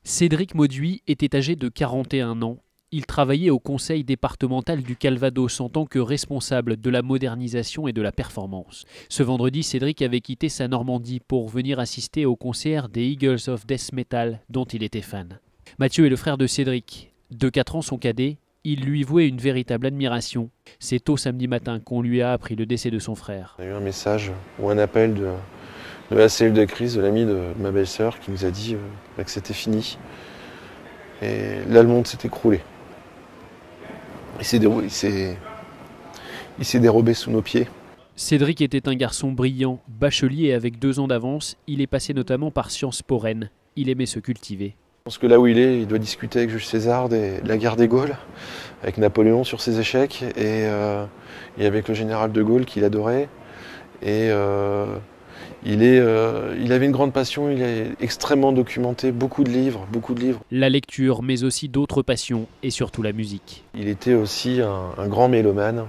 Cédric Mauduit était âgé de 41 ans. Il travaillait au conseil départemental du Calvados en tant que responsable de la modernisation et de la performance. Ce vendredi, Cédric avait quitté sa Normandie pour venir assister au concert des Eagles of Death Metal dont il était fan. Mathieu est le frère de Cédric. De 4 ans, son cadet, il lui vouait une véritable admiration. C'est tôt samedi matin qu'on lui a appris le décès de son frère. On a eu un message ou un appel de la cellule de crise de l'ami de ma belle-sœur qui nous a dit que c'était fini. Et là, le monde s'est écroulé. Il s'est dérobé sous nos pieds. Cédric était un garçon brillant, bachelier avec 2 ans d'avance. Il est passé notamment par Sciences Po Rennes. Il aimait se cultiver. Je pense que là où il doit discuter avec Jules César de la guerre des Gaules, avec Napoléon sur ses échecs, et avec le général de Gaulle qu'il adorait. Et il avait une grande passion, il est extrêmement documenté, beaucoup de livres. La lecture, mais aussi d'autres passions, et surtout la musique. Il était aussi un grand mélomane,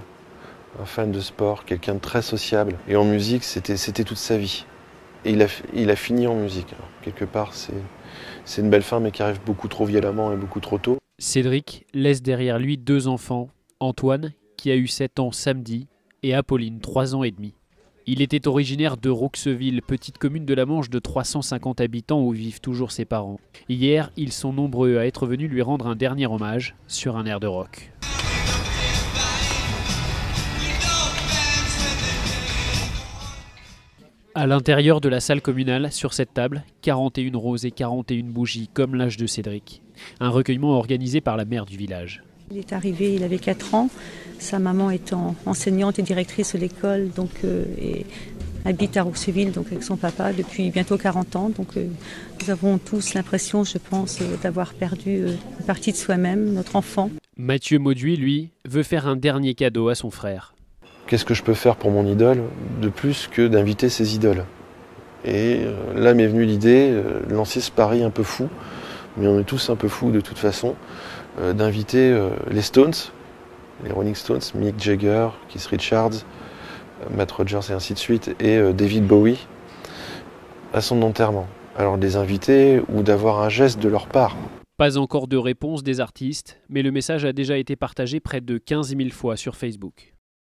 un fan de sport, quelqu'un de très sociable. Et en musique, c'était toute sa vie. Et il a fini en musique. Alors, quelque part, c'est une belle fin, mais qui arrive beaucoup trop violemment et beaucoup trop tôt. Cédric laisse derrière lui 2 enfants, Antoine, qui a eu 7 ans samedi, et Apolline, 3 ans et demi. Il était originaire de Rouxeville, petite commune de la Manche de 350 habitants où vivent toujours ses parents. Hier, ils sont nombreux à être venus lui rendre un dernier hommage sur un air de rock. À l'intérieur de la salle communale, sur cette table, 41 roses et 41 bougies, comme l'âge de Cédric. Un recueillement organisé par la mère du village. Il est arrivé, il avait 4 ans. Sa maman étant enseignante et directrice de l'école, et habite à Rouxeville, donc avec son papa depuis bientôt 40 ans. Donc nous avons tous l'impression, je pense, d'avoir perdu une partie de soi-même, notre enfant. Mathieu Mauduit, lui, veut faire un dernier cadeau à son frère. Qu'est-ce que je peux faire pour mon idole de plus que d'inviter ses idoles? Et là m'est venue l'idée de lancer ce pari un peu fou, mais on est tous un peu fous de toute façon, d'inviter les Stones, les Rolling Stones, Mick Jagger, Keith Richards, Matt Rogers et ainsi de suite, et David Bowie à son enterrement. Alors de les inviter ou d'avoir un geste de leur part. Pas encore de réponse des artistes, mais le message a déjà été partagé près de 15 000 fois sur Facebook.